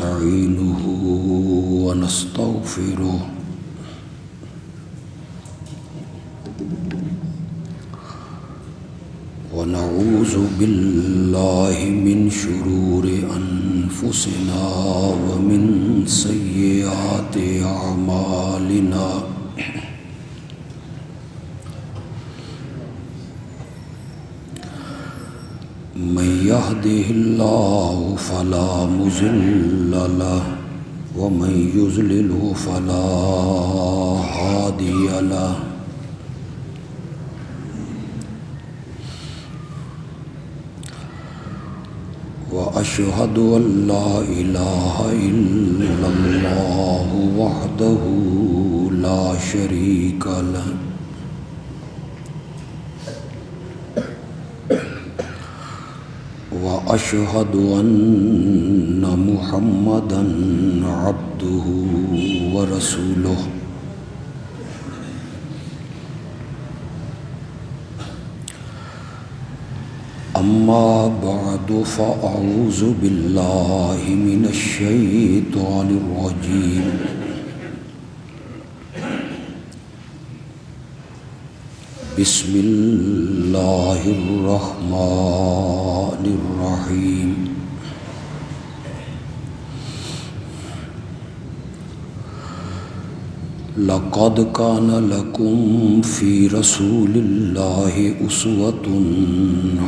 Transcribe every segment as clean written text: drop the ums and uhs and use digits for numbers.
ونستعينه ونستغفره ونعوذ بالله من شرور أنفسنا ومن سيئات أعمالنا من يهده الله فلا مضل له ومن يضلل فلا هادي له وأشهد أن لا إله إلا الله وحده لا شريك له وأشهد أن محمدًا عبده ورسوله أما بعد فأعوذ بالله من الشيطان الرجيم بسم الله الرحمن الرحيم لقد كان لكم في رسول الله أسوة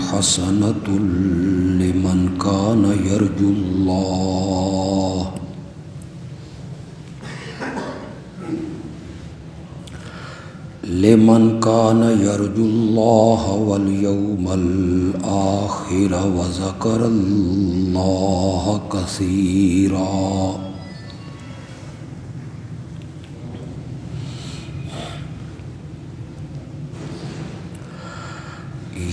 حسنة لمن كان يرجو الله واليوم الآخر وذكر الله كثيرا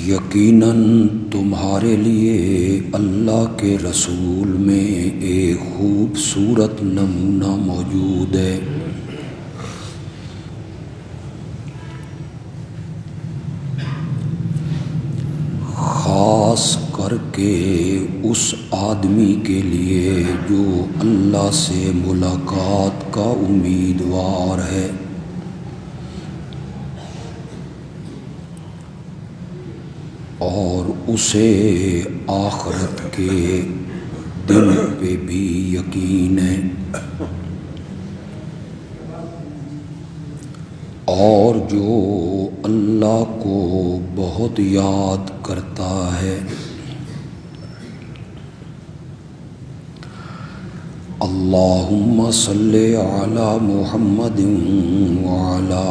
یقیناً تمہارے لیے اللہ کے رسول میں ایک خوبصورت نمونہ موجود ہے خاص کر کے اس آدمی کے لیے جو اللہ سے ملاقات کا امیدوار ہے اور اسے آخرت کے دن پہ بھی یقین ہے اور جو اللہ کو بہت یاد کرتا ہے اللہم صلی علی محمد وعلی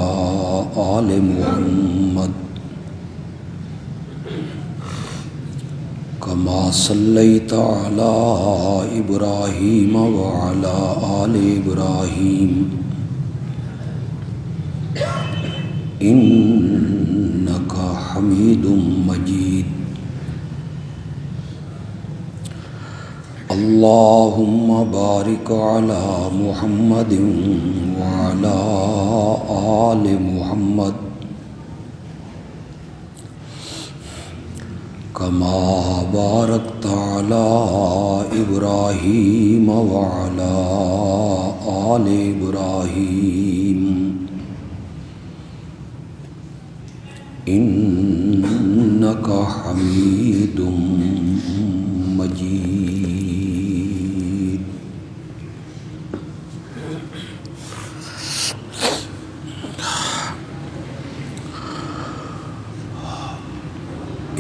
آل محمد كما صليت على إبراهيم وعلى آل إبراهيم إنك حميد مجيد اللهم بارك على محمد وعلى آل محمد كما باركت على إبراهيم وعلى آل إبراهيم إنك حميد مجيد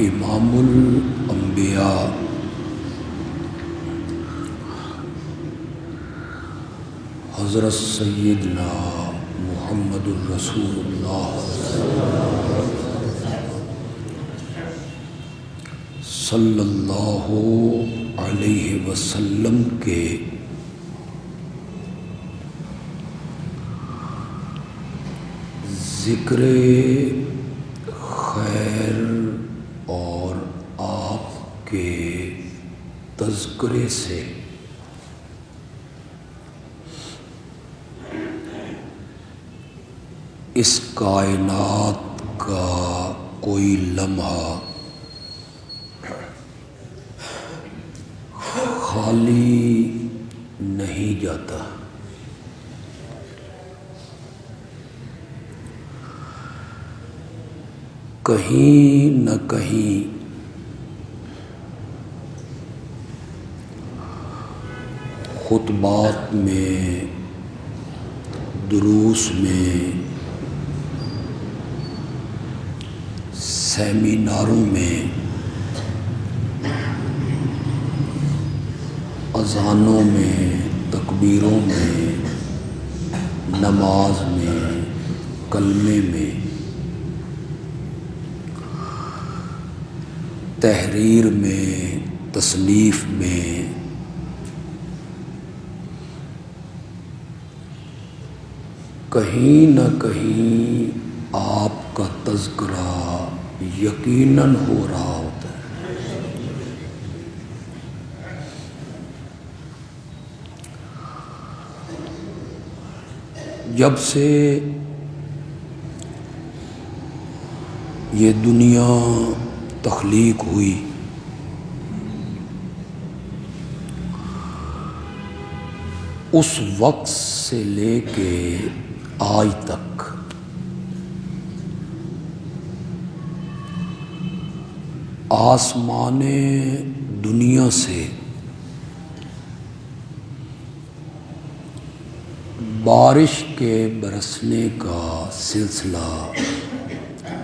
امام الانبیاء حضرت سیدنا محمد الرسول اللہ صلی اللہ علیہ وسلم کے ذکر خیر اور آپ کے تذکرے سے اس کائنات کا کوئی لمحہ خالی نہیں جاتا۔ کہیں نہ کہیں خطبات میں، دروس میں، سیمیناروں میں، اذانوں میں، تکبیروں میں، نماز میں، کلمے میں، تحریر میں، تصنیف میں کہیں نہ کہیں آپ کا تذکرہ یقیناً ہو رہا ہوتا ہے۔ جب سے یہ دنیا تخلیق ہوئی، اس وقت سے لے کے آج تک آسمان دنیا سے بارش کے برسنے کا سلسلہ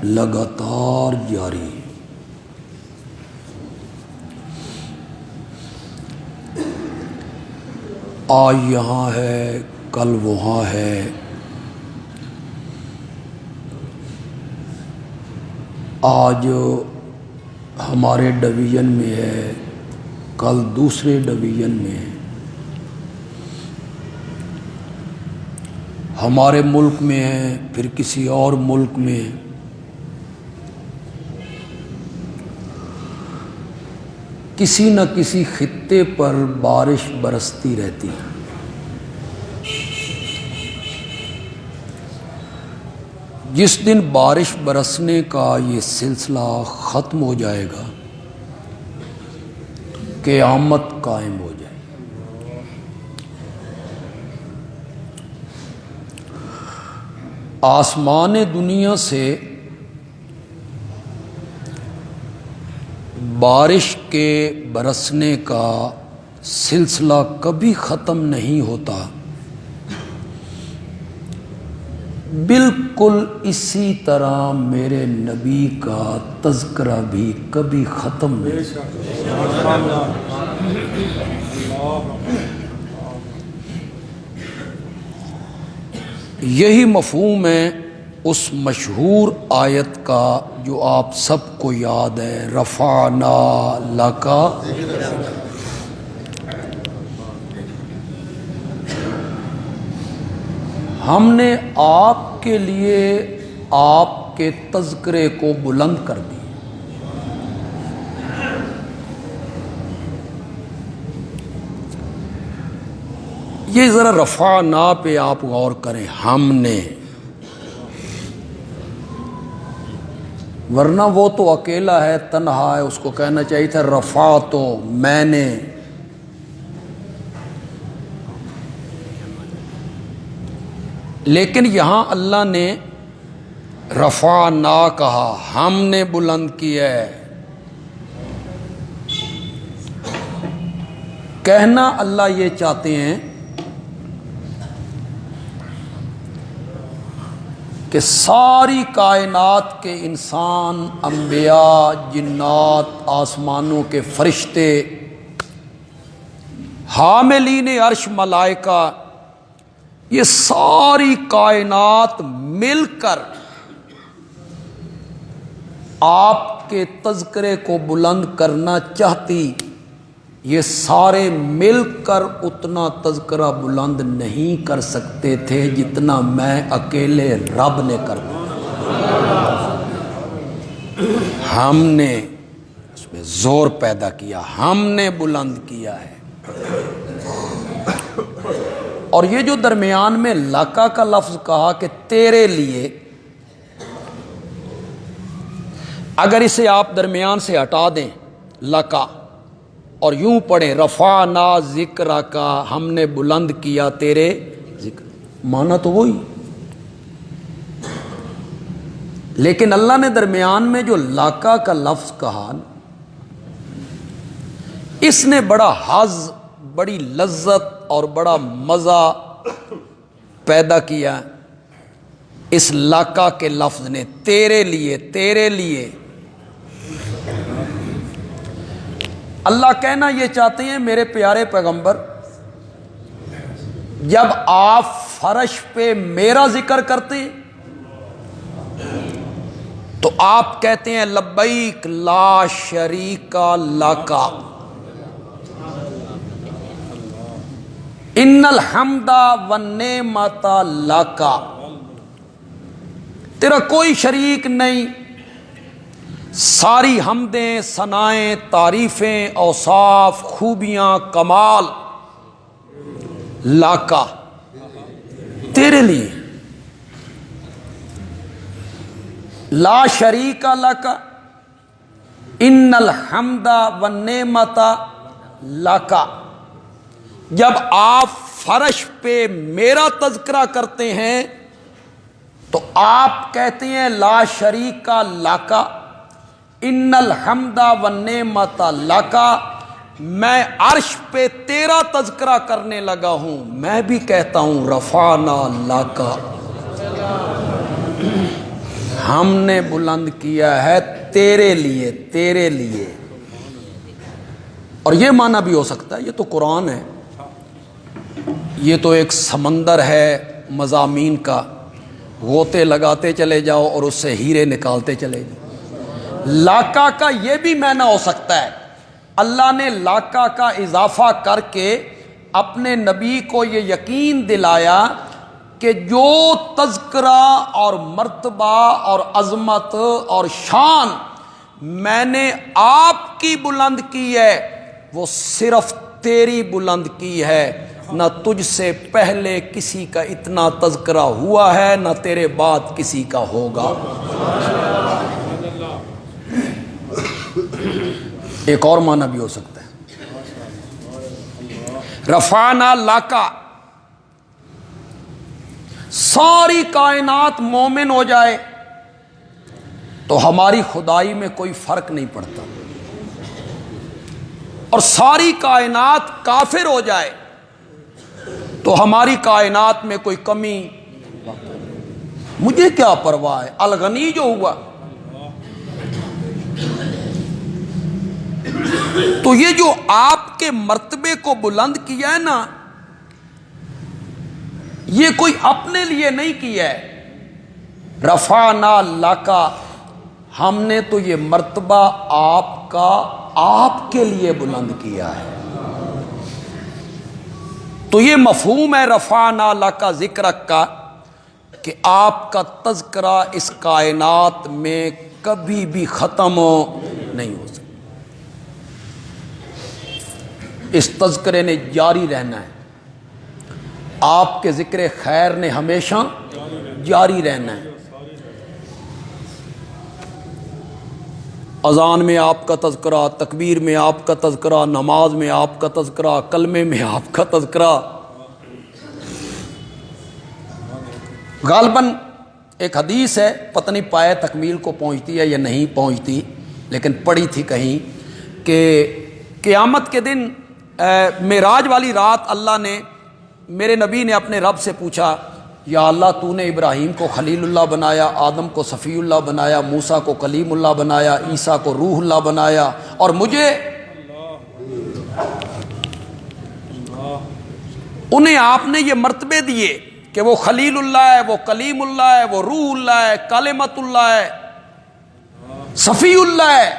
لگاتار جاری ہے۔ آج یہاں ہے، کل وہاں ہے، آج ہمارے ڈویژن میں ہے، کل دوسرے ڈویژن میں ہے، ہمارے ملک میں ہے، پھر کسی اور ملک میں ہے۔ کسی نہ کسی خطے پر بارش برستی رہتی ہے۔ جس دن بارش برسنے کا یہ سلسلہ ختم ہو جائے گا، قیامت قائم ہو جائے گی۔ آسمان دنیا سے بارش کے برسنے کا سلسلہ کبھی ختم نہیں ہوتا، بالکل اسی طرح میرے نبی کا تذکرہ بھی کبھی ختم نہیں ہوتا۔ یہی مفہوم ہے اس مشہور آیت کا جو آپ سب کو یاد ہے، رفعنا لک۔ ہم نے آپ کے لیے آپ کے تذکرے کو بلند کر دی۔ یہ ذرا رفعنا پہ آپ غور کریں، ہم نے، ورنہ وہ تو اکیلا ہے، تنہا ہے، اس کو کہنا چاہیے تھا رفعتو، میں نے۔ لیکن یہاں اللہ نے رفعنا کہا، ہم نے بلند کیا ہے۔ کہنا اللہ یہ چاہتے ہیں کہ ساری کائنات کے انسان، انبیاء، جنات، آسمانوں کے فرشتے، حاملین عرش ملائکہ، یہ ساری کائنات مل کر آپ کے تذکرے کو بلند کرنا چاہتی، یہ سارے مل کر اتنا تذکرہ بلند نہیں کر سکتے تھے جتنا میں اکیلے رب نے کر دیا۔ ہم نے اس میں زور پیدا کیا، ہم نے بلند کیا ہے۔ اور یہ جو درمیان میں لکا کا لفظ کہا کہ تیرے لیے، اگر اسے آپ درمیان سے ہٹا دیں، لکا، اور یوں پڑھیں رفعنا ذکر کا، ہم نے بلند کیا تیرے ذکر، مانا تو وہی، لیکن اللہ نے درمیان میں جو لاکا کا لفظ کہا، اس نے بڑا حظ، بڑی لذت اور بڑا مزہ پیدا کیا اس لاکا کے لفظ نے، تیرے لیے، تیرے لیے۔ اللہ کہنا یہ چاہتے ہیں میرے پیارے پیغمبر، جب آپ فرش پہ میرا ذکر کرتے ہیں تو آپ کہتے ہیں لبیک لا شریک لک، ان الحمد والنعمت لک، تیرا کوئی شریک نہیں، ساری حمدیں، ثنائیں، تعریفیں، اوصاف، خوبیاں، کمال لاکا، تیرے لیے، لا شریک لک، ان الحمد والنعمت لک۔ جب آپ فرش پہ میرا تذکرہ کرتے ہیں تو آپ کہتے ہیں لا شریک لک، ان الحمد والنعمت لک، میں عرش پہ تیرا تذکرہ کرنے لگا ہوں، میں بھی کہتا ہوں رفعنا لک، ہم نے بلند کیا ہے تیرے لیے، تیرے لیے۔ اور یہ معنی بھی ہو سکتا ہے، یہ تو قرآن ہے، یہ تو ایک سمندر ہے مضامین کا، غوطے لگاتے چلے جاؤ اور اس سے ہیرے نکالتے چلے جاؤ۔ لاکا کا یہ بھی معنی ہو سکتا ہے، اللہ نے لاکا کا اضافہ کر کے اپنے نبی کو یہ یقین دلایا کہ جو تذکرہ اور مرتبہ اور عظمت اور شان میں نے آپ کی بلند کی ہے وہ صرف تیری بلند کی ہے، نہ تجھ سے پہلے کسی کا اتنا تذکرہ ہوا ہے، نہ تیرے بعد کسی کا ہوگا۔ ایک اور معنی بھی ہو سکتا ہے، رفعنا لک، ساری کائنات مومن ہو جائے تو ہماری خدائی میں کوئی فرق نہیں پڑتا، اور ساری کائنات کافر ہو جائے تو ہماری کائنات میں کوئی کمی، مجھے کیا پرواہ ہے، الغنی جو ہوا۔ تو یہ جو آپ کے مرتبے کو بلند کیا ہے نا، یہ کوئی اپنے لیے نہیں کیا ہے، رفعنا لک، ہم نے تو یہ مرتبہ آپ کا آپ کے لیے بلند کیا ہے۔ تو یہ مفہوم ہے رفعنا لک ذکرک کا، کہ آپ کا تذکرہ اس کائنات میں کبھی بھی ختم نہیں ہو سکتا، اس تذکرے نے جاری رہنا ہے، آپ کے ذکر خیر نے ہمیشہ جاری رہنا ہے۔ اذان میں آپ کا تذکرہ، تکبیر میں آپ کا تذکرہ، نماز میں آپ کا تذکرہ، کلمے میں آپ کا تذکرہ۔ غالباً ایک حدیث ہے، پتہ نہیں پائے تکمیل کو پہنچتی ہے یا نہیں پہنچتی، لیکن پڑھی تھی کہیں کہ قیامت کے دن معراج والی رات اللہ نے، میرے نبی نے اپنے رب سے پوچھا، یا اللہ تو نے ابراہیم کو خلیل اللہ بنایا، آدم کو صفی اللہ بنایا، موسیٰ کو کلیم اللہ بنایا، عیسیٰ کو روح اللہ بنایا، اور مجھے انہیں آپ نے یہ مرتبے دیے کہ وہ خلیل اللہ ہے، وہ کلیم اللہ ہے، وہ روح اللہ ہے، کلمت اللہ ہے، صفی اللہ ہے۔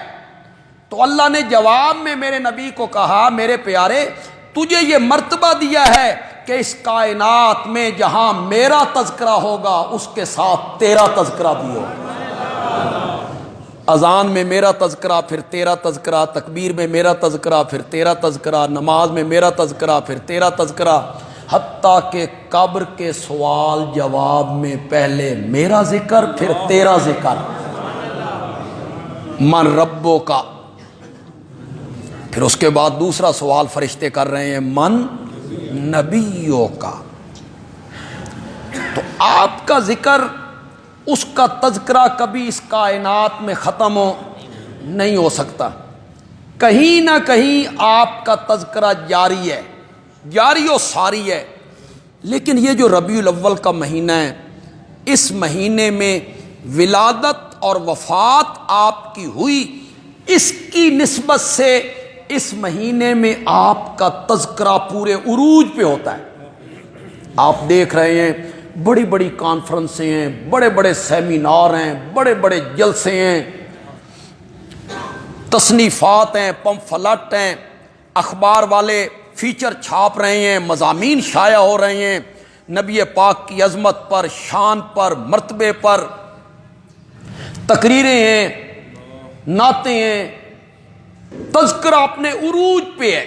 تو اللہ نے جواب میں میرے نبی کو کہا، میرے پیارے تجھے یہ مرتبہ دیا ہے کہ اس کائنات میں جہاں میرا تذکرہ ہوگا اس کے ساتھ تیرا تذکرہ بھی ہوگا۔ اذان میں میرا تذکرہ، پھر تیرا تذکرہ، تکبیر میں میرا تذکرہ، پھر تیرا تذکرہ، نماز میں میرا تذکرہ، پھر تیرا تذکرہ، حتیٰ کہ قبر کے سوال جواب میں پہلے میرا ذکر پھر تیرا ذکر، من ربو کا، پھر اس کے بعد دوسرا سوال فرشتے کر رہے ہیں من نبیوں کا. تو آپ کا ذکر، اس کا تذکرہ کبھی اس کائنات میں ختم نہیں ہو سکتا. کہیں نہ کہیں آپ کا تذکرہ جاری ہے، جاری و ساری ہے. لیکن یہ جو ربیع الاول کا مہینہ ہے، اس مہینے میں ولادت اور وفات آپ کی ہوئی، اس کی نسبت سے اس مہینے میں آپ کا تذکرہ پورے عروج پہ ہوتا ہے. آپ دیکھ رہے ہیں بڑی بڑی کانفرنسیں ہیں، بڑے بڑے سیمینار ہیں، بڑے بڑے جلسے ہیں، تصنیفات ہیں، پمفلٹ ہیں، اخبار والے فیچر چھاپ رہے ہیں، مضامین شائع ہو رہے ہیں نبی پاک کی عظمت پر، شان پر، مرتبے پر، تقریریں ہیں، نعتیں ہیں، تذکرہ اپنے عروج پہ ہے.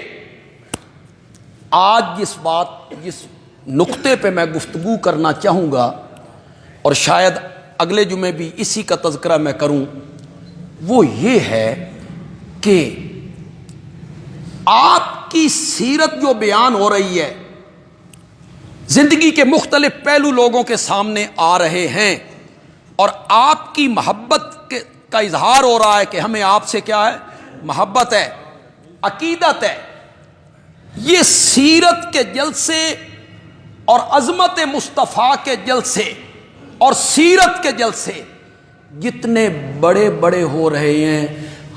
آج جس نقطے پہ میں گفتگو کرنا چاہوں گا، اور شاید اگلے جمعے بھی اسی کا تذکرہ میں کروں، وہ یہ ہے کہ آپ کی سیرت جو بیان ہو رہی ہے، زندگی کے مختلف پہلو لوگوں کے سامنے آ رہے ہیں، اور آپ کی محبت کا اظہار ہو رہا ہے کہ ہمیں آپ سے کیا ہے، محبت ہے، عقیدت ہے. یہ سیرت کے جلسے اور عظمت مصطفیٰ کے جلسے اور سیرت کے جلسے جتنے بڑے بڑے ہو رہے ہیں،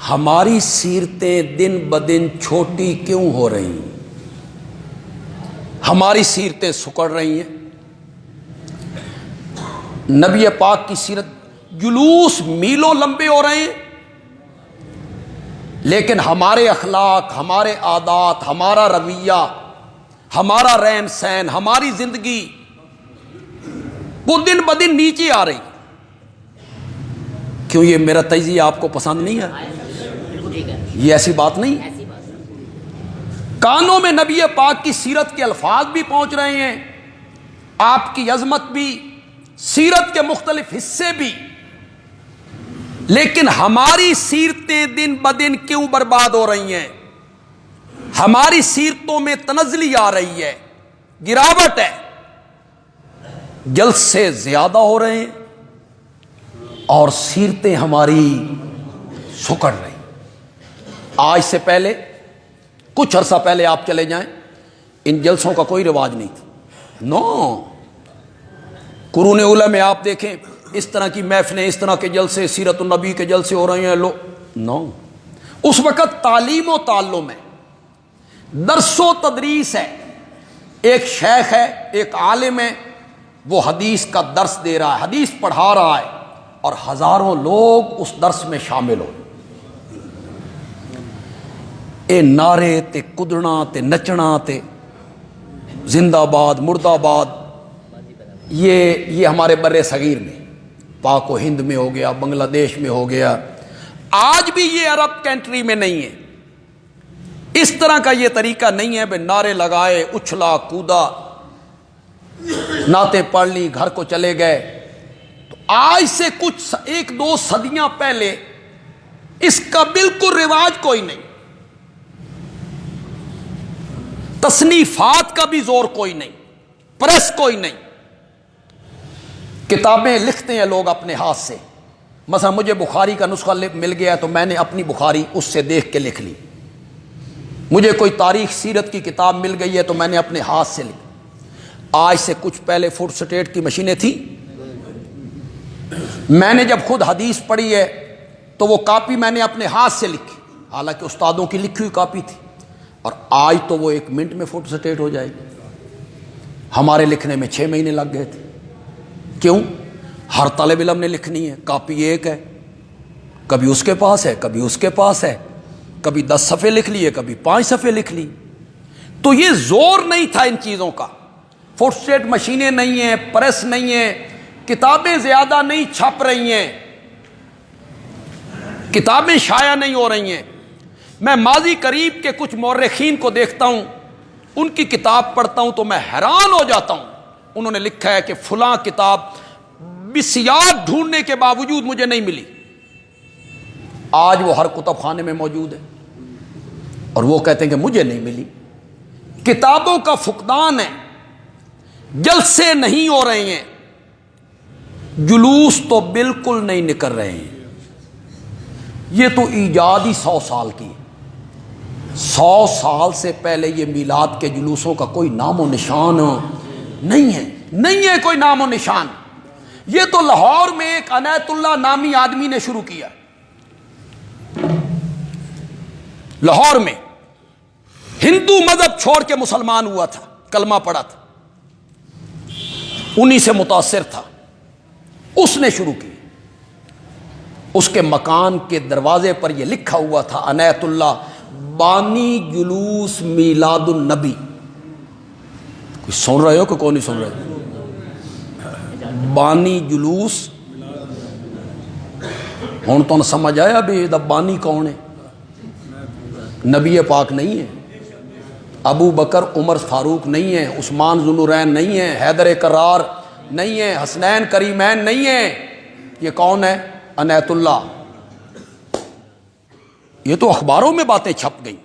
ہماری سیرتیں دن بدن چھوٹی کیوں ہو رہی ہیں؟ ہماری سیرتیں سکڑ رہی ہیں. نبی پاک کی سیرت جلوس میلوں لمبے ہو رہے ہیں، لیکن ہمارے اخلاق، ہمارے عادات، ہمارا رویہ، ہمارا رہن سہن، ہماری زندگی وہ دن بدن نیچے آ رہی. کیوں؟ یہ میرا تجزیہ آپ کو پسند نہیں ہے؟ یہ ایسی بات نہیں. کانوں میں نبی پاک کی سیرت کے الفاظ بھی پہنچ رہے ہیں، آپ کی عظمت بھی، سیرت کے مختلف حصے بھی، لیکن ہماری سیرتیں دن بدن کیوں برباد ہو رہی ہیں؟ ہماری سیرتوں میں تنزلی آ رہی ہے، گراوٹ ہے، جلسے زیادہ ہو رہے ہیں اور سیرتیں ہماری سکڑ رہی. آج سے پہلے، کچھ عرصہ پہلے آپ چلے جائیں، ان جلسوں کا کوئی رواج نہیں تھا. نو، قرون اولیٰ میں آپ دیکھیں اس طرح کی محفلیں، اس طرح کے جلسے، سیرت النبی کے جلسے ہو رہے ہیں. نو، اس وقت تعلیم و تعلم ہے، درس و تدریس ہے. ایک شیخ ہے، ایک عالم ہے، وہ حدیث کا درس دے رہا ہے، حدیث پڑھا رہا ہے، اور ہزاروں لوگ اس درس میں شامل ہو. اے نعرے تے کدنا تے نچنا تے زندہ باد مردہ باد، یہ ہمارے بر صغیر میں، پاک و ہند میں ہو گیا، بنگلہ دیش میں ہو گیا. آج بھی یہ عرب کنٹری میں نہیں ہے. اس طرح کا یہ طریقہ نہیں ہے بھائی نعرے لگائے، اچھلا کودا، نعتیں پڑھ لی، گھر کو چلے گئے. تو آج سے کچھ 1-2 صدیاں پہلے اس کا بالکل رواج کوئی نہیں، تصنیفات کا بھی زور کوئی نہیں، پریس کوئی نہیں. کتابیں لکھتے ہیں لوگ اپنے ہاتھ سے. مثلا مجھے بخاری کا نسخہ مل گیا تو میں نے اپنی بخاری اس سے دیکھ کے لکھ لی. مجھے کوئی تاریخ سیرت کی کتاب مل گئی ہے تو میں نے اپنے ہاتھ سے لکھی. آج سے کچھ پہلے فوٹ سٹیٹ کی مشینیں تھیں. میں نے جب خود حدیث پڑھی ہے تو وہ کاپی میں نے اپنے ہاتھ سے لکھی، حالانکہ استادوں کی لکھی ہوئی کاپی تھی. اور آج تو وہ 1 منٹ میں فوٹو سٹیٹ ہو جائے گی. ہمارے لکھنے میں 6 مہینے لگ گئے تھے. کیوں؟ ہر طالب علم نے لکھنی ہے، کاپی ایک ہے، کبھی اس کے پاس ہے، کبھی اس کے پاس ہے، کبھی 10 صفحے لکھ لیے، کبھی 5 صفحے لکھ لی. تو یہ زور نہیں تھا ان چیزوں کا. فوٹو سٹیٹ مشینیں نہیں ہیں، پریس نہیں ہیں، کتابیں زیادہ نہیں چھپ رہی ہیں، کتابیں شائع نہیں ہو رہی ہیں. میں ماضی قریب کے کچھ مورخین کو دیکھتا ہوں، ان کی کتاب پڑھتا ہوں تو میں حیران ہو جاتا ہوں. انہوں نے لکھا ہے کہ فلاں کتاب بسیار ڈھونڈنے کے باوجود مجھے نہیں ملی. آج وہ ہر کتب خانے میں موجود ہے. اور وہ کہتے ہیں کہ مجھے نہیں ملی. کتابوں کا فقدان ہے، جلسے نہیں ہو رہے ہیں، جلوس تو بالکل نہیں نکل رہے ہیں. یہ تو ایجاد ہی 100 سال کی ہے. 100 سال سے پہلے یہ میلاد کے جلوسوں کا کوئی نام و نشان نہیں ہے، نہیں ہے کوئی نام و نشان. یہ تو لاہور میں ایک عنایت اللہ نامی آدمی نے شروع کیا. لاہور میں ہندو مذہب چھوڑ کے مسلمان ہوا تھا، کلمہ پڑھا تھا، انہی سے متاثر تھا، اس نے شروع کی. اس کے مکان کے دروازے پر یہ لکھا ہوا تھا عنایت اللہ بانی جلوس میلاد النبی. کوئی سن رہے ہو کہ کون نہیں سن رہے؟ بانی جلوس. ہوں تو سمجھ آیا بھی دا بانی کون ہے؟ نبی پاک نہیں ہے، ابو بکر عمر فاروق نہیں ہے، عثمان ذو النورین نہیں ہے، حیدر کرار نہیں ہے، حسنین کریمین نہیں ہے. یہ کون ہے؟ عنایت اللہ. یہ تو اخباروں میں باتیں چھپ گئیں،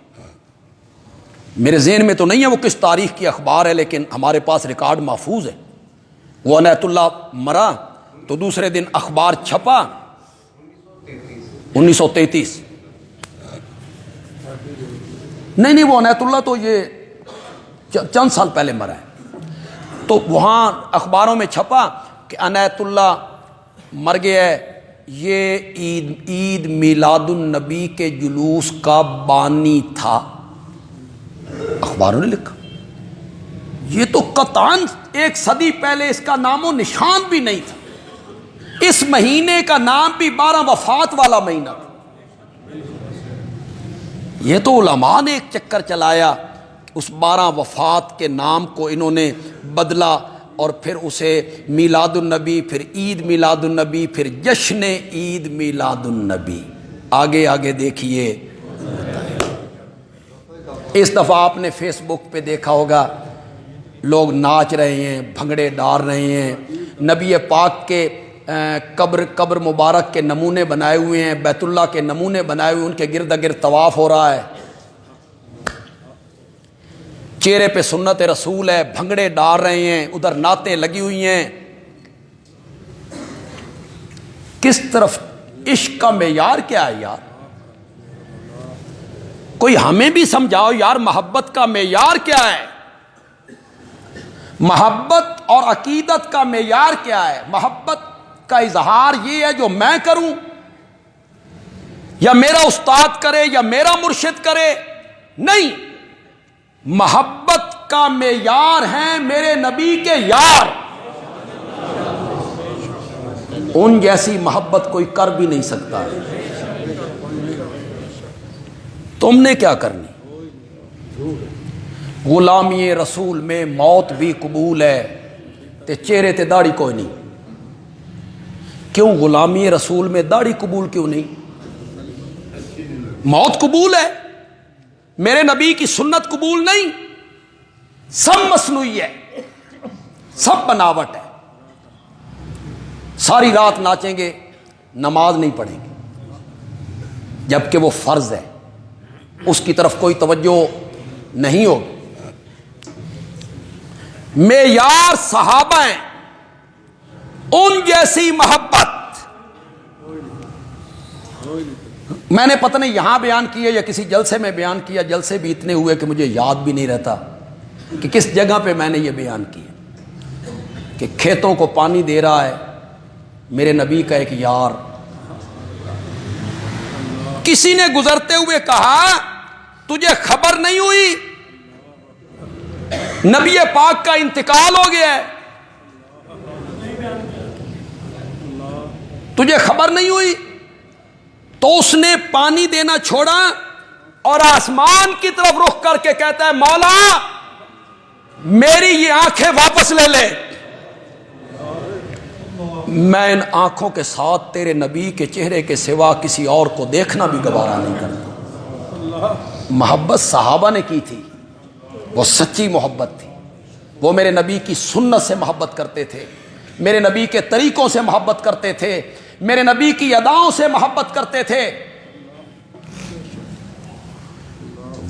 میرے ذہن میں تو نہیں ہے وہ کس تاریخ کی اخبار ہے، لیکن ہمارے پاس ریکارڈ محفوظ ہے. وہ عنایت اللہ مرا تو دوسرے دن اخبار چھپا 1933. نہیں وہ عنایت اللہ تو یہ چند سال پہلے مرا ہے. تو وہاں اخباروں میں چھپا کہ عنایت اللہ مر گیا ہے، یہ عید میلاد النبی کے جلوس کا بانی تھا. اخباروں نے لکھا. یہ تو قطعاً 1 صدی پہلے اس کا نام و نشان بھی نہیں تھا. اس مہینے کا نام بھی 12 وفات والا مہینہ تھا. یہ تو علماء نے ایک چکر چلایا، اس 12 وفات کے نام کو انہوں نے بدلا اور پھر اسے میلاد النبی، پھر عید میلاد النبی، پھر جشن عید میلاد النبی. آگے آگے دیکھیے. اس دفعہ آپ نے فیس بک پہ دیکھا ہوگا لوگ ناچ رہے ہیں، بھنگڑے ڈال رہے ہیں، نبی پاک کے قبر مبارک کے نمونے بنائے ہوئے ہیں، بیت اللہ کے نمونے بنائے ہوئے، ان کے گرد گرد طواف ہو رہا ہے، چہرے پہ سنت رسول ہے، بھنگڑے ڈال رہے ہیں، ادھر نعتیں لگی ہوئی ہیں. کس طرف عشق کا معیار کیا ہے یار؟ کوئی ہمیں بھی سمجھاؤ یار، محبت کا معیار کیا ہے؟ محبت اور عقیدت کا معیار کیا ہے؟ محبت کا اظہار یہ ہے جو میں کروں یا میرا استاد کرے یا میرا مرشد کرے؟ نہیں، محبت کا معیار ہیں میرے نبی کے یار. ان جیسی محبت کوئی کر بھی نہیں سکتا. تم نے کیا کرنی؟ غلامی رسول میں موت بھی قبول ہے تے چہرے تے داڑھی کوئی نہیں. کیوں غلامی رسول میں داڑھی قبول کیوں نہیں؟ موت قبول ہے، میرے نبی کی سنت قبول نہیں. سب مصنوعی ہے، سب بناوٹ ہے. ساری رات ناچیں گے، نماز نہیں پڑھیں گے جبکہ وہ فرض ہے، اس کی طرف کوئی توجہ نہیں ہوگی. معیار صحابہ ہیں، ان جیسی محبت میں نے پتہ نہیں یہاں بیان کیا یا کسی جلسے میں بیان کیا. جلسے بھی اتنے ہوئے کہ مجھے یاد بھی نہیں رہتا کہ کس جگہ پہ میں نے یہ بیان کیا کہ کھیتوں کو پانی دے رہا ہے میرے نبی کا ایک یار. کسی نے گزرتے ہوئے کہا تجھے خبر نہیں ہوئی نبی پاک کا انتقال ہو گیا ہے؟ تجھے خبر نہیں ہوئی؟ تو اس نے پانی دینا چھوڑا اور آسمان کی طرف رخ کر کے کہتا ہے مولا میری یہ آنکھیں واپس لے لے، میں ان آنکھوں کے ساتھ تیرے نبی کے چہرے کے سوا کسی اور کو دیکھنا بھی گوارا نہیں کرتا. محبت صحابہ نے کی تھی، وہ سچی محبت تھی. وہ میرے نبی کی سنت سے محبت کرتے تھے، میرے نبی کے طریقوں سے محبت کرتے تھے، میرے نبی کی اداؤں سے محبت کرتے تھے.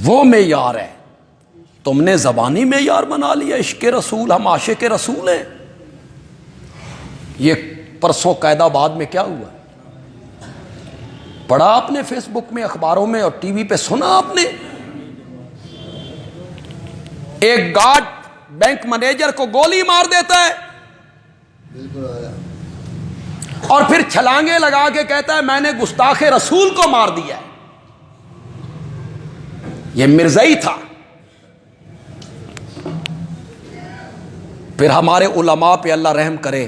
وہ معیار ہے. تم نے زبانی معیار بنا لیا عشق رسول، ہم عاشق رسول ہیں. یہ پرسوں قید آباد میں کیا ہوا؟ پڑھا آپ نے فیس بک میں، اخباروں میں اور ٹی وی پہ سنا آپ نے؟ ایک گارڈ بینک مینیجر کو گولی مار دیتا ہے اور پھر چھلانگے لگا کے کہتا ہے میں نے گستاخ رسول کو مار دیا ہے. یہ مرزائی تھا. پھر ہمارے علماء پہ اللہ رحم کرے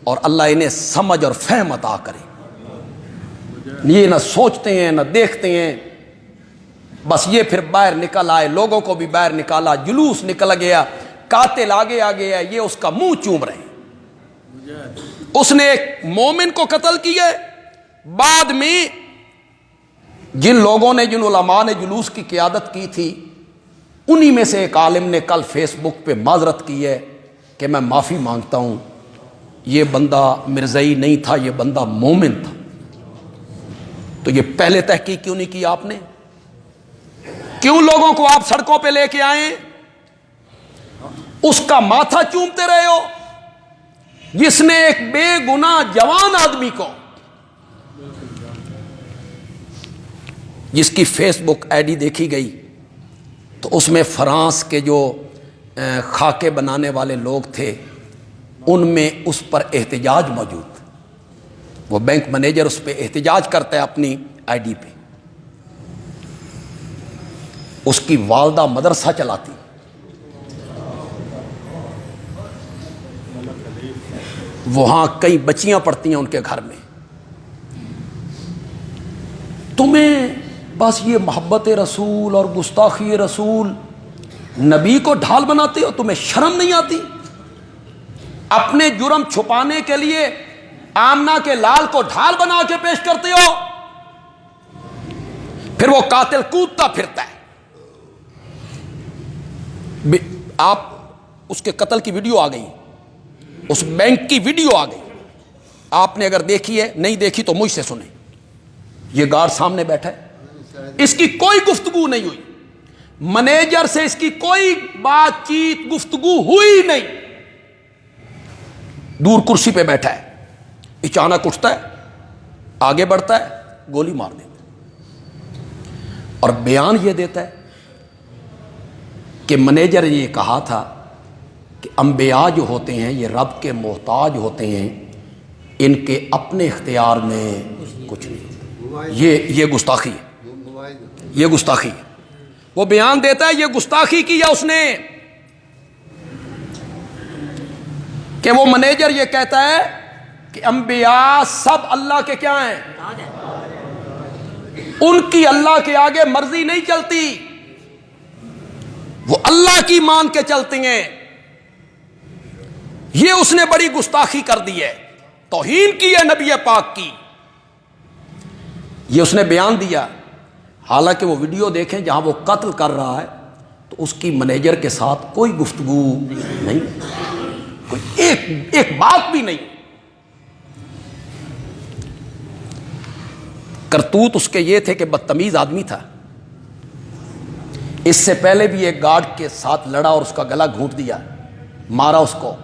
اور اللہ انہیں سمجھ اور فہم عطا کرے. یہ نہ سوچتے ہیں نہ دیکھتے ہیں، بس یہ پھر باہر نکل آئے، لوگوں کو بھی باہر نکالا، جلوس نکل گیا، قاتل آگے آ گیا، یہ اس کا منہ چوم رہے ہیں. اس نے ایک مومن کو قتل کیا. بعد میں جن لوگوں نے، جن علماء نے جلوس کی قیادت کی تھی، انہی میں سے ایک عالم نے کل فیس بک پہ معذرت کی ہے کہ میں معافی مانگتا ہوں، یہ بندہ مرزائی نہیں تھا، یہ بندہ مومن تھا. تو یہ پہلے تحقیق کیوں نہیں کی آپ نے؟ کیوں لوگوں کو آپ سڑکوں پہ لے کے آئیں، اس کا ماتھا چومتے رہے ہو جس نے ایک بے گناہ جوان آدمی کو، جس کی فیس بک آئی ڈی دیکھی گئی تو اس میں فرانس کے جو خاکے بنانے والے لوگ تھے ان میں اس پر احتجاج موجود. وہ بینک مینیجر اس پہ احتجاج کرتا ہے اپنی آئی ڈی پہ. اس کی والدہ مدرسہ چلاتی، وہاں کئی بچیاں پڑھتی ہیں ان کے گھر میں. تمہیں بس یہ محبت رسول اور گستاخی رسول، نبی کو ڈھال بناتے ہو، تمہیں شرم نہیں آتی؟ اپنے جرم چھپانے کے لیے آمنہ کے لال کو ڈھال بنا کے پیش کرتے ہو، پھر وہ قاتل کودتا پھرتا ہے. آپ اس کے قتل کی ویڈیو آ گئی، اس بینک کی ویڈیو آ گئی، آپ نے اگر دیکھی ہے، نہیں دیکھی تو مجھ سے سنیں. یہ گارڈ سامنے بیٹھا ہے، اس کی کوئی گفتگو نہیں ہوئی، مینیجر سے اس کی کوئی بات چیت گفتگو ہوئی نہیں. دور کرسی پہ بیٹھا ہے، اچانک اٹھتا ہے، آگے بڑھتا ہے، گولی مار دیتا ہے. اور بیان یہ دیتا ہے کہ مینیجر نے یہ کہا تھا کہ انبیاء جو ہوتے ہیں یہ رب کے محتاج ہوتے ہیں، ان کے اپنے اختیار میں کچھ نہیں. یہ گستاخی ہے، یہ گستاخی ہے. وہ بیان دیتا ہے یہ گستاخی کیا اس نے کہ وہ مینیجر یہ کہتا ہے کہ انبیاء سب اللہ کے کیا ہیں، ان کی اللہ کے آگے مرضی نہیں چلتی، وہ اللہ کی مان کے چلتے ہیں. یہ اس نے بڑی گستاخی کر دی ہے، توہین کی ہے نبی پاک کی. یہ اس نے بیان دیا، حالانکہ وہ ویڈیو دیکھیں جہاں وہ قتل کر رہا ہے تو اس کی مینیجر کے ساتھ کوئی گفتگو نہیں، کوئی ایک بات بھی نہیں. کرتوت اس کے یہ تھے کہ بدتمیز آدمی تھا. اس سے پہلے بھی ایک گارڈ کے ساتھ لڑا اور اس کا گلا گھونٹ دیا، مارا اس کو.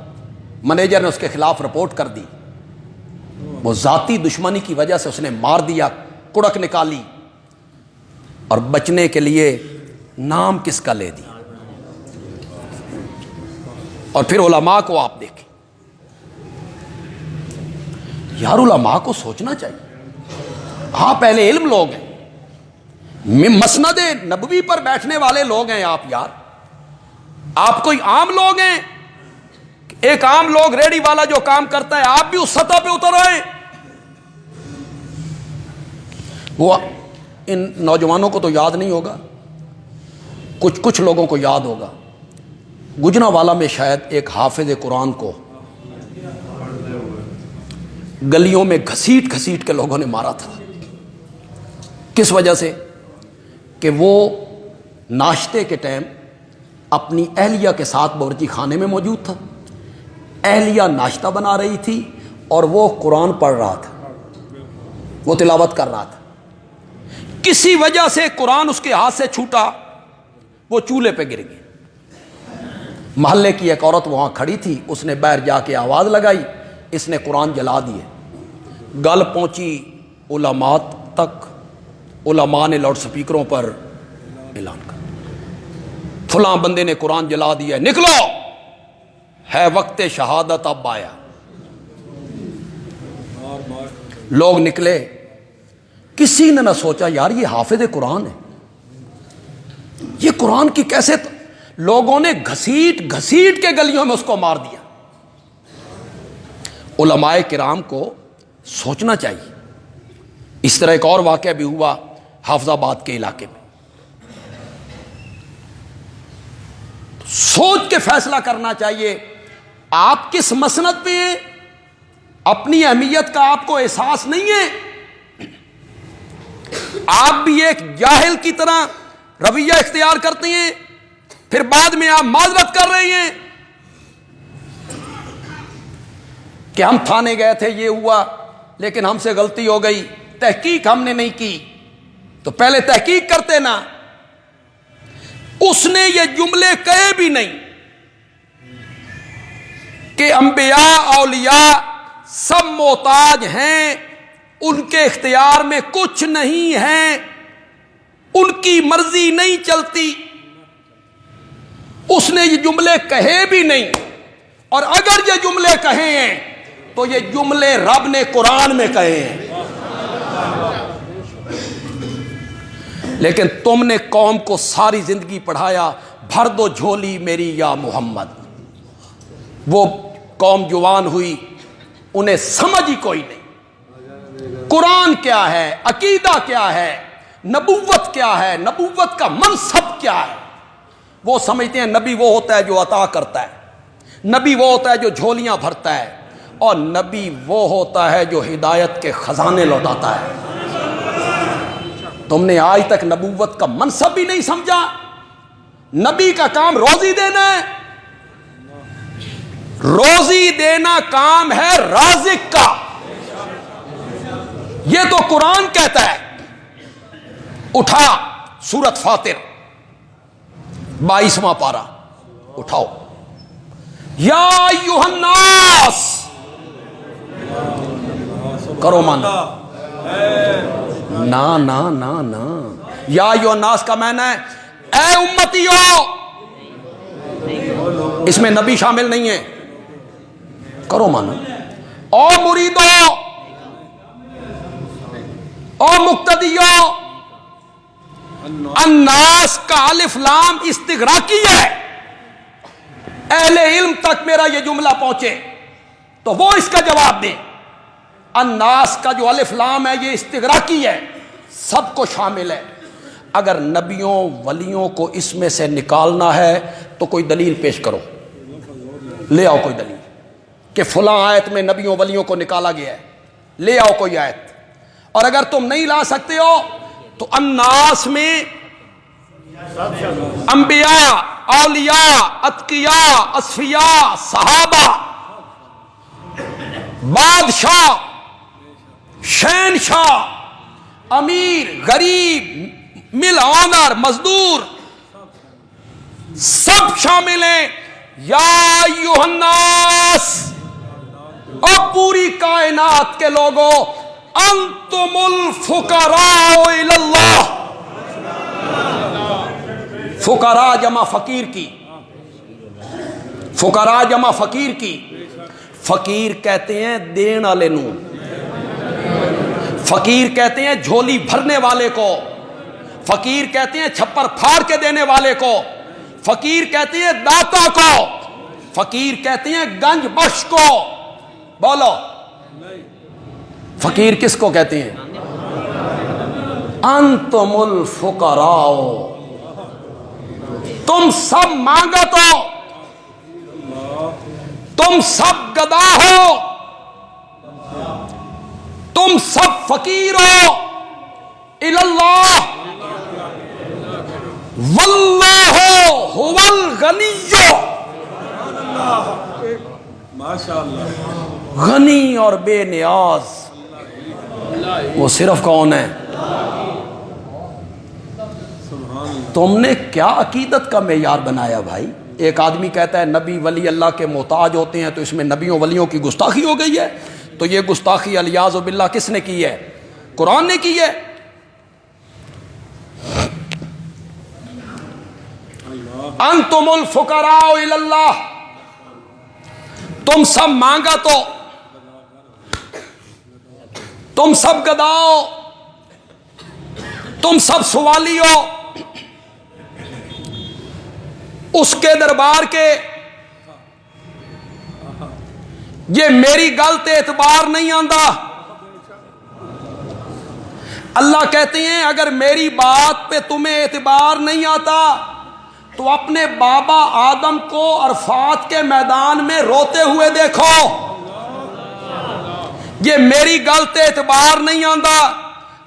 مینیجر نے اس کے خلاف رپورٹ کر دی. وہ ذاتی دشمنی کی وجہ سے اس نے مار دیا، کڑک نکالی، اور بچنے کے لیے نام کس کا لے دی. اور پھر علماء کو آپ دیکھیں یار، علماء کو سوچنا چاہیے. ہاں پہلے علم لوگ ہیں، مسند نبوی پر بیٹھنے والے لوگ ہیں آپ. یار آپ کوئی عام لوگ ہیں، ایک عام لوگ ریڑی والا جو کام کرتا ہے آپ بھی اس سطح پہ اتر آئے. وہ ان نوجوانوں کو تو یاد نہیں ہوگا، کچھ لوگوں کو یاد ہوگا. گجرانوالہ میں شاید ایک حافظ قرآن کو گلیوں میں گھسیٹ کے لوگوں نے مارا تھا. کس وجہ سے؟ کہ وہ ناشتے کے ٹائم اپنی اہلیہ کے ساتھ باورچی خانے میں موجود تھا. اہلیہ ناشتہ بنا رہی تھی اور وہ قرآن پڑھ رہا تھا، وہ تلاوت کر رہا تھا. کسی وجہ سے قرآن اس کے ہاتھ سے چھوٹا وہ چولہے پہ گر گئے. محلے کی ایک عورت وہاں کھڑی تھی, اس نے باہر جا کے آواز لگائی, اس نے قرآن جلا دیے. گل پہنچی علماء تک, علماء نے لاؤڈ سپیکروں پر اعلان کر, فلاں بندے نے قرآن جلا دیا, نکلو, ہے وقت شہادت اب آیا. لوگ نکلے, کسی نے نہ سوچا یار یہ حافظ قرآن ہے, یہ قرآن کی کیسے, لوگوں نے گھسیٹ گھسیٹ کے گلیوں میں اس کو مار دیا. علماء کرام کو سوچنا چاہیے. اس طرح ایک اور واقعہ بھی ہوا حافظ آباد کے علاقے میں. سوچ کے فیصلہ کرنا چاہیے. آپ کس مسند پہ ہیں, اپنی اہمیت کا آپ کو احساس نہیں ہے. آپ بھی ایک جاہل کی طرح رویہ اختیار کرتے ہیں, پھر بعد میں آپ معذرت کر رہے ہیں کہ ہم تھانے گئے تھے, یہ ہوا, لیکن ہم سے غلطی ہو گئی, تحقیق ہم نے نہیں کی. تو پہلے تحقیق کرتے نا. اس نے یہ جملے کہے بھی نہیں کہ انبیاء اولیاء سب محتاج ہیں, ان کے اختیار میں کچھ نہیں ہے, ان کی مرضی نہیں چلتی. اس نے یہ جملے کہے بھی نہیں, اور اگر یہ جملے کہے ہیں تو یہ جملے رب نے قرآن میں کہے ہیں. لیکن تم نے قوم کو ساری زندگی پڑھایا, بھر دو جھولی میری یا محمد. وہ قوم جوان ہوئی, انہیں سمجھ ہی کوئی نہیں. قرآن کیا ہے, عقیدہ کیا ہے, نبوت کیا ہے, نبوت کا منصب کیا ہے. وہ سمجھتے ہیں نبی وہ ہوتا ہے جو عطا کرتا ہے, نبی وہ ہوتا ہے جو جھولیاں بھرتا ہے, اور نبی وہ ہوتا ہے جو ہدایت کے خزانے لوٹاتا ہے. تم نے آج تک نبوت کا منصب بھی نہیں سمجھا. نبی کا کام روزی دینا ہے, روزی دینا کام ہے رازق کا. یہ تو قرآن کہتا ہے. اٹھا سورت فاطر 22واں پارہ اٹھاؤ. یا ایھا الناس, کرو مانا, نا نا نا نا, یا ایھا الناس کا معنی ہے اے امتیو. اس میں نبی شامل نہیں ہے, کرو مانا. او مریدو, او مقتدیو. الناس کا الف لام استغراقی ہے. اہل علم تک میرا یہ جملہ پہنچے تو وہ اس کا جواب دیں. الناس کا جو الف لام ہے یہ استغراقی ہے, سب کو شامل ہے. اگر نبیوں ولیوں کو اس میں سے نکالنا ہے تو کوئی دلیل پیش کرو, لے آؤ کوئی دلیل کہ فلاں آیت میں نبیوں ولیوں کو نکالا گیا ہے, لے آؤ کوئی آیت. اور اگر تم نہیں لا سکتے ہو تو الناس میں انبیاء, اولیاء, اتقیاء, اصفیاء, صحابہ, بادشاہ, شہنشاہ, امیر, غریب, مل آنر, مزدور, سب شامل ہیں. یا ایھا الناس, اب پوری کائنات کے لوگوں, انتم الفقراء الی اللہ. فقراء جمع فقیر کی, فقراء جمع فقیر کی. فقیر کہتے ہیں دین والے نو, فقیر کہتے ہیں جھولی بھرنے والے کو, فقیر کہتے ہیں چھپر پھاڑ کے دینے والے کو, فقیر کہتے ہیں داتا کو, فقیر کہتے ہیں گنج بخش کو. بولو فقیر کس کو کہتے ہیں؟ انتم الفقراء, تم سب مانگت ہو, تم سب گدا ہو, تم سب فقیر ہو. الی اللہ واللہ هو الغنی. غنی اور بے نیاز وہ صرف کون ہے؟ تم نے کیا عقیدت کا معیار بنایا بھائی؟ ایک آدمی کہتا ہے نبی ولی اللہ کے محتاج ہوتے ہیں، تو اس میں نبیوں ولیوں کی گستاخی ہو گئی ہے۔ تو یہ گستاخی الیاذ باللہ کس نے کی ہے؟ قرآن نے کی ہے۔ انتم الفقراء الی اللہ، تم سب مانگا تو، تم سب گداؤ، تم سب سوالی ہو اس کے دربار کے، یہ میری گل تے اعتبار نہیں آندا۔ اللہ کہتے ہیں اگر میری بات پہ تمہیں اعتبار نہیں آتا تو اپنے بابا آدم کو عرفات کے میدان میں روتے ہوئے دیکھو، یہ میری گل تے اعتبار نہیں آندا۔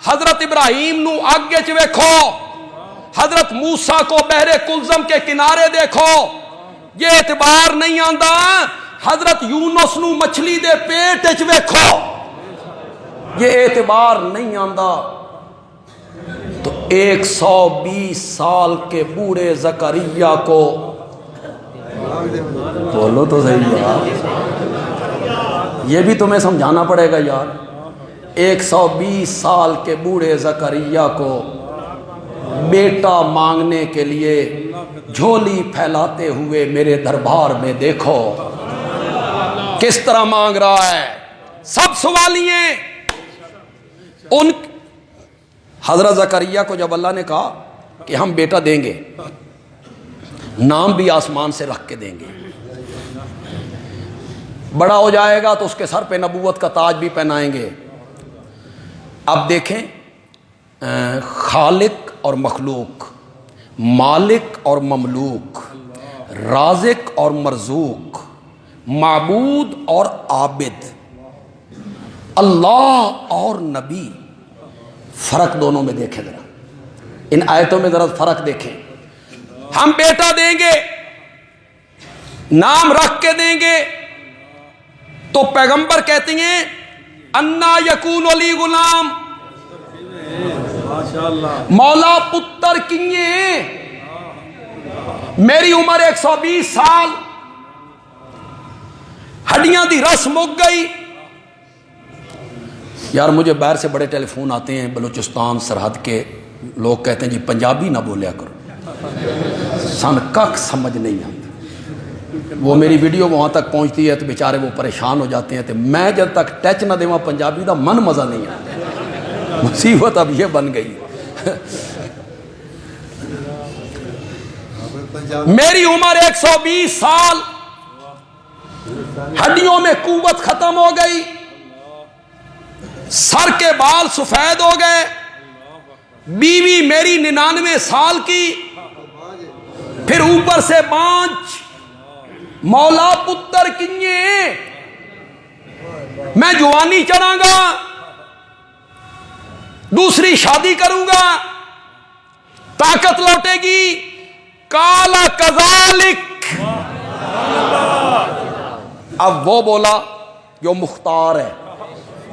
حضرت ابراہیم نو اگ وچ ویکھو، حضرت موسیٰ کو بحر کلزم کے کنارے دیکھو، یہ اعتبار نہیں آندا۔ حضرت یونس نو مچھلی دے پیٹ وچ ویکھو، یہ اعتبار نہیں آندا۔ تو 120 سال کے بوڑھے زکریا کو، بولو تو صحیح یار، یہ بھی تمہیں سمجھانا پڑے گا یار۔ 120 سال کے بوڑھے زکریا کو بیٹا مانگنے کے لیے جھولی پھیلاتے ہوئے میرے دربار میں دیکھو کس طرح مانگ رہا ہے۔ سب سوالیے ان حضرت زکریا کو جب اللہ نے کہا کہ ہم بیٹا دیں گے، نام بھی آسمان سے رکھ کے دیں گے، بڑا ہو جائے گا تو اس کے سر پہ نبوت کا تاج بھی پہنائیں گے۔ اب دیکھیں، خالق اور مخلوق، مالک اور مملوک، رازق اور مرزوق، معبود اور عابد، اللہ اور نبی، فرق دونوں میں دیکھیں ذرا، ان آیتوں میں ذرا فرق دیکھیں۔ ہم بیٹا دیں گے، نام رکھ کے دیں گے، تو پیغمبر کہتے ہیں انا یکون لی غلام، مولا پتر کیے، میری عمر 120 سال، ہڈیاں دی رس مک گئی۔ یار مجھے باہر سے بڑے ٹیلی فون آتے ہیں بلوچستان سرحد کے، لوگ کہتے ہیں جی پنجابی نہ بولیا کرو، سن کک سمجھ نہیں آتی۔ وہ میری ویڈیو وہاں تک پہنچتی ہے تو بیچارے وہ پریشان ہو جاتے ہیں، تو میں جب تک ٹچ نہ دیواں پنجابی دا من مزہ نہیں آتا۔ مصیبت اب یہ بن گئی۔ میری عمر 120 سال، ہڈیوں میں قوت ختم ہو گئی، سر کے بال سفید ہو گئے، بیوی میری 99 سال کی، پھر اوپر سے بانچ، مولا پتر کیے، میں جوانی چڑھاں گا، دوسری شادی کروں گا، طاقت لوٹے گی، کالا کذالک۔ اب وہ بولا جو مختار ہے،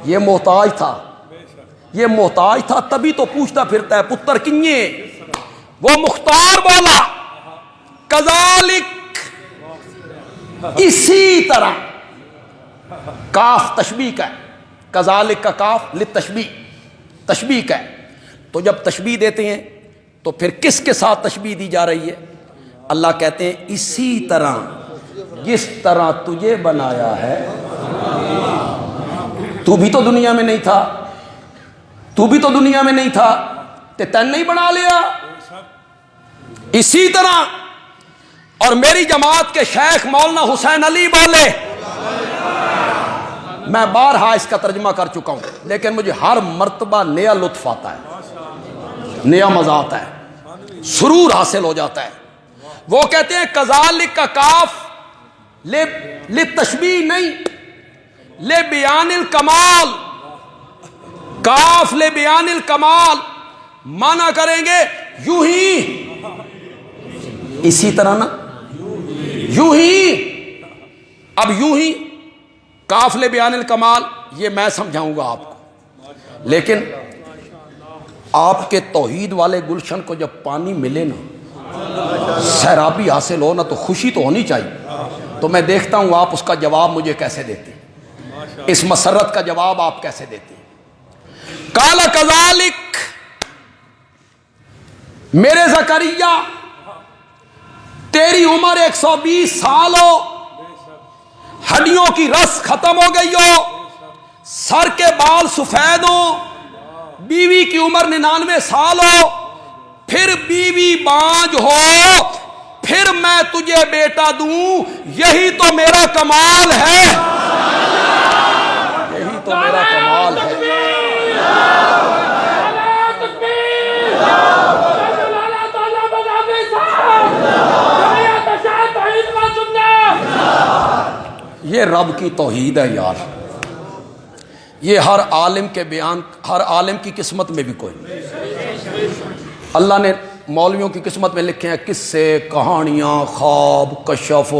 یہ محتاج تھا، یہ محتاج تھا تبھی تو پوچھتا پھرتا ہے پتر کیے، وہ مختار بولا کذالک، اسی طرح۔ کاف تشبیہ کا ہے، کذالک کا کاف للتشبیہ، تشبیہ کا ہے۔ تو جب تشبیہ دیتے ہیں تو پھر کس کے ساتھ تشبیہ دی جا رہی ہے؟ اللہ کہتے ہیں اسی طرح جس طرح تجھے بنایا ہے، تو بھی تو دنیا میں نہیں تھا، تو بھی تو دنیا میں نہیں تھا، تے تن نہیں بنا لیا، اسی طرح۔ اور میری جماعت کے شیخ مولانا حسین علی بولے، میں بارہا اس کا ترجمہ کر چکا ہوں، لیکن مجھے ہر مرتبہ نیا لطف آتا ہے، نیا مزہ آتا ہے، سرور حاصل ہو جاتا ہے۔ وہ کہتے ہیں کذالک کا کاف لتشبیہ نہیں، لے بیان الکمال، کاف لے بیان الکمال، مانا کریں گے یوں ہی، اسی طرح نا، یوں ہی۔ اب یوں ہی کاف لے بیان الکمال، یہ میں سمجھاؤں گا آپ کو، لیکن آپ کے توحید والے گلشن کو جب پانی ملے نا، سیرابی حاصل ہو نا، تو خوشی تو ہونی چاہیے. تو میں دیکھتا ہوں آپ اس کا جواب مجھے کیسے دیتے ہیں، اس مسرت کا جواب آپ کیسے دیتے ہیں. قال کذالک، میرے زکریا تیری عمر 120 سال ہو، ہڈیوں کی رس ختم ہو گئی ہو، سر کے بال سفید ہو، بیوی کی عمر 99 سال ہو، پھر بیوی بانج ہو، پھر میں تجھے بیٹا دوں، یہی تو میرا کمال ہے، یہی تو میرا کمال ہے. یہ رب کی توحید ہے یار. یہ ہر عالم کے بیان، ہر عالم کی قسمت میں بھی کوئی نہیں. اللہ نے مولویوں کی قسمت میں لکھے ہیں قصے، کہانیاں، خواب، کشف،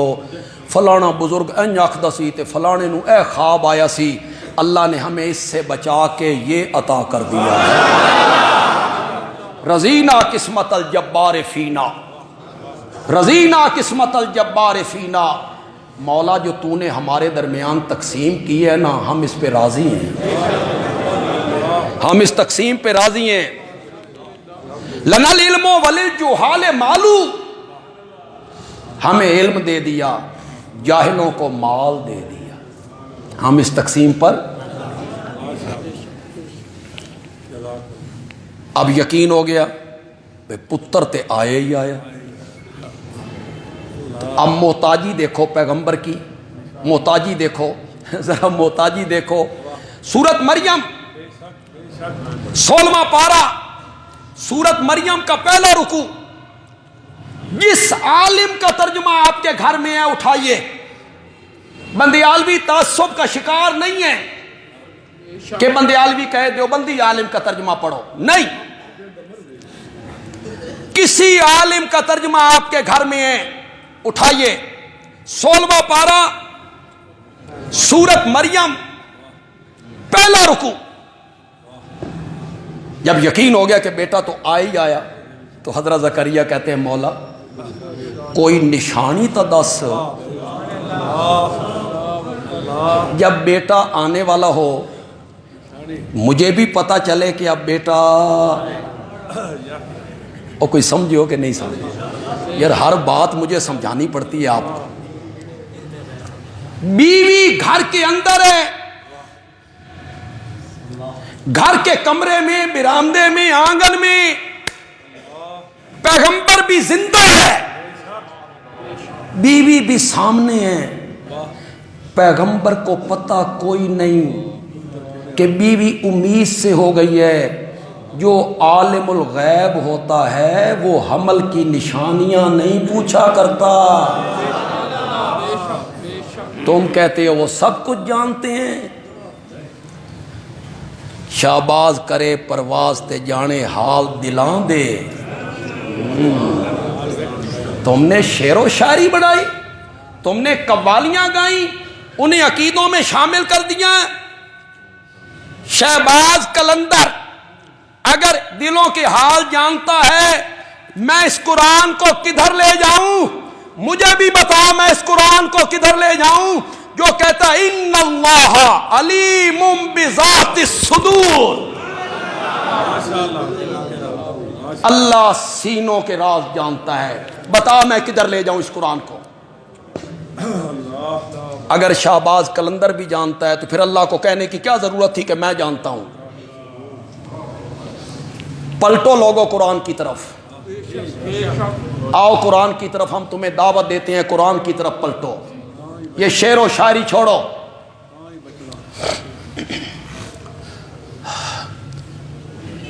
فلانا بزرگ این آخدا سی تے فلانے نو اے خواب آیا سی. اللہ نے ہمیں اس سے بچا کے یہ عطا کر دیا ہے. رضینا قسمت الجبار فینا، رضینا قسمت الجبار فینا. مولا جو تو نے ہمارے درمیان تقسیم کی ہے نا، ہم اس پہ راضی ہیں، ہم اس تقسیم پہ راضی ہیں. لنا العلم وللجہال مالو، ہمیں علم دے دیا، جاہلوں کو مال دے دیا، ہم اس تقسیم پر. اب یقین ہو گیا بھئی پتر تے آئے ہی آیا. اب محتاجی دیکھو پیغمبر کی، محتاجی دیکھو ذرا، محتاجی دیکھو. سورت مریم 16واں پارہ، سورت مریم کا پہلا رکوع. جس عالم کا ترجمہ آپ کے گھر میں ہے اٹھائیے. بندیالوی تعصب کا شکار نہیں ہے کہ بندیالوی کہے دیوبندی عالم کا ترجمہ پڑھو، نہیں. کسی عالم کا ترجمہ آپ کے گھر میں ہے اٹھائیے. 16واں پارہ، سورت مریم، پہلا رکوع. جب یقین ہو گیا کہ بیٹا تو آ ہی آیا، تو حضرت زکریا کہتے ہیں مولا کوئی نشانی تو دس، جب بیٹا آنے والا ہو مجھے بھی پتا چلے کہ اب بیٹا. اور کوئی سمجھو کہ نہیں سمجھو یار، ہر بات مجھے سمجھانی پڑتی ہے آپ کو. بیوی گھر کے اندر ہے، گھر کے کمرے میں، برآمدے میں، آنگن میں. پیغمبر بھی زندہ ہے، بیوی بھی سامنے ہے. پیغمبر کو پتہ کوئی نہیں کہ بیوی امید سے ہو گئی ہے. جو عالم الغیب ہوتا ہے وہ حمل کی نشانیاں نہیں پوچھا کرتا. تم کہتے ہو وہ سب کچھ جانتے ہیں. شاباز کرے پرواز تے جانے حال دلاں دے. تم نے شعر و شاعری بڑھائی، تم نے قوالیاں گائیں، انہیں عقیدوں میں شامل کر دیا. شہباز قلندر اگر دلوں کے حال جانتا ہے، میں اس قرآن کو کدھر لے جاؤں؟ مجھے بھی بتاؤ میں اس قرآن کو کدھر لے جاؤں جو کہتا ہے ان اللہ علیم بذات الصدور. اللہ سینوں کے راز جانتا ہے. بتا میں کدھر لے جاؤں اس قرآن کو؟ اگر شہباز قلندر بھی جانتا ہے تو پھر اللہ کو کہنے کی کیا ضرورت تھی کہ میں جانتا ہوں؟ پلٹو لوگوں قرآن کی طرف، آؤ قرآن کی طرف. ہم تمہیں دعوت دیتے ہیں قرآن کی طرف پلٹو. یہ شعر و شاعری چھوڑو.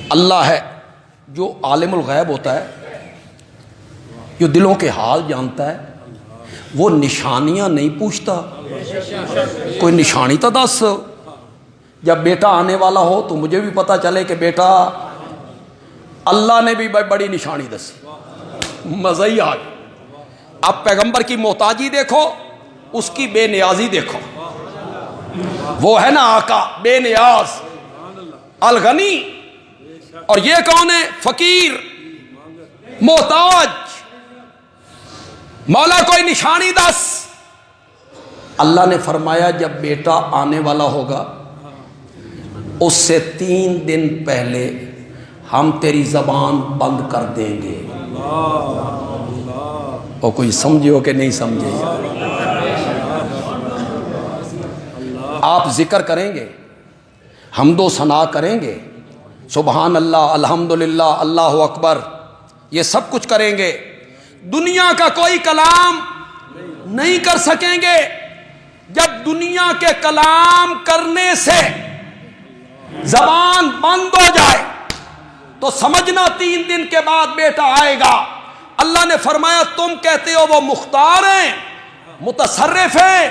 اللہ ہے جو عالم الغیب ہوتا ہے، جو دلوں کے حال جانتا ہے. وہ نشانیاں نہیں پوچھتا. کوئی نشانی تو دس. جب بیٹا آنے والا ہو تو مجھے بھی پتا چلے کہ بیٹا. اللہ نے بھی بڑی نشانی دسی، مزہ ہی آ گیا. اب پیغمبر کی محتاجی دیکھو، اس کی بے نیازی دیکھو. وہ ہے نا آقا بے نیاز، الغنی. اور یہ کون ہے؟ فقیر، محتاج۔ مولا کوئی نشانی دس۔ اللہ نے فرمایا جب بیٹا آنے والا ہوگا اس سے 3 دن پہلے ہم تیری زبان بند کر دیں گے۔ اور کوئی سمجھے ہو کہ نہیں سمجھے؟ آپ ذکر کریں گے، حمد و ثنا کریں گے، سبحان اللہ، الحمدللہ، اللہ اکبر، یہ سب کچھ کریں گے، دنیا کا کوئی کلام نہیں کر سکیں گے۔ جب دنیا کے کلام کرنے سے زبان بند ہو جائے تو سمجھنا 3 دن کے بعد بیٹا آئے گا۔ اللہ نے فرمایا تم کہتے ہو وہ مختار ہیں، متصرف ہیں،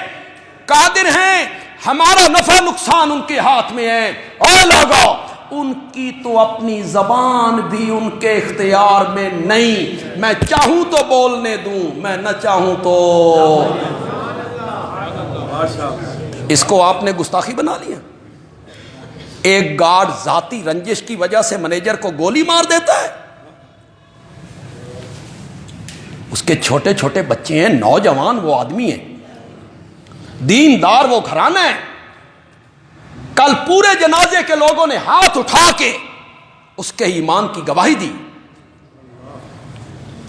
قادر ہیں، ہمارا نفع نقصان ان کے ہاتھ میں ہے۔ اور لوگو، ان کی تو اپنی زبان بھی ان کے اختیار میں نہیں، میں چاہوں تو بولنے دوں، میں نہ چاہوں تو۔ اس کو آپ نے گستاخی بنا لیا۔ ایک گارڈ ذاتی رنجش کی وجہ سے مینیجر کو گولی مار دیتا ہے، اس کے چھوٹے چھوٹے بچے ہیں، نوجوان وہ آدمی ہیں، دیندار وہ گھرانہ ہے، کل پورے جنازے کے لوگوں نے ہاتھ اٹھا کے اس کے ایمان کی گواہی دی،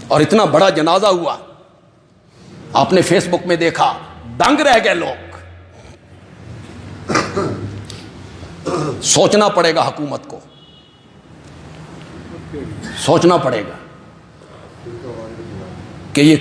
اور اتنا بڑا جنازہ ہوا، آپ نے فیس بک میں دیکھا، دنگ رہ گئے لوگ۔ سوچنا پڑے گا، حکومت کو سوچنا پڑے گا کہ یہ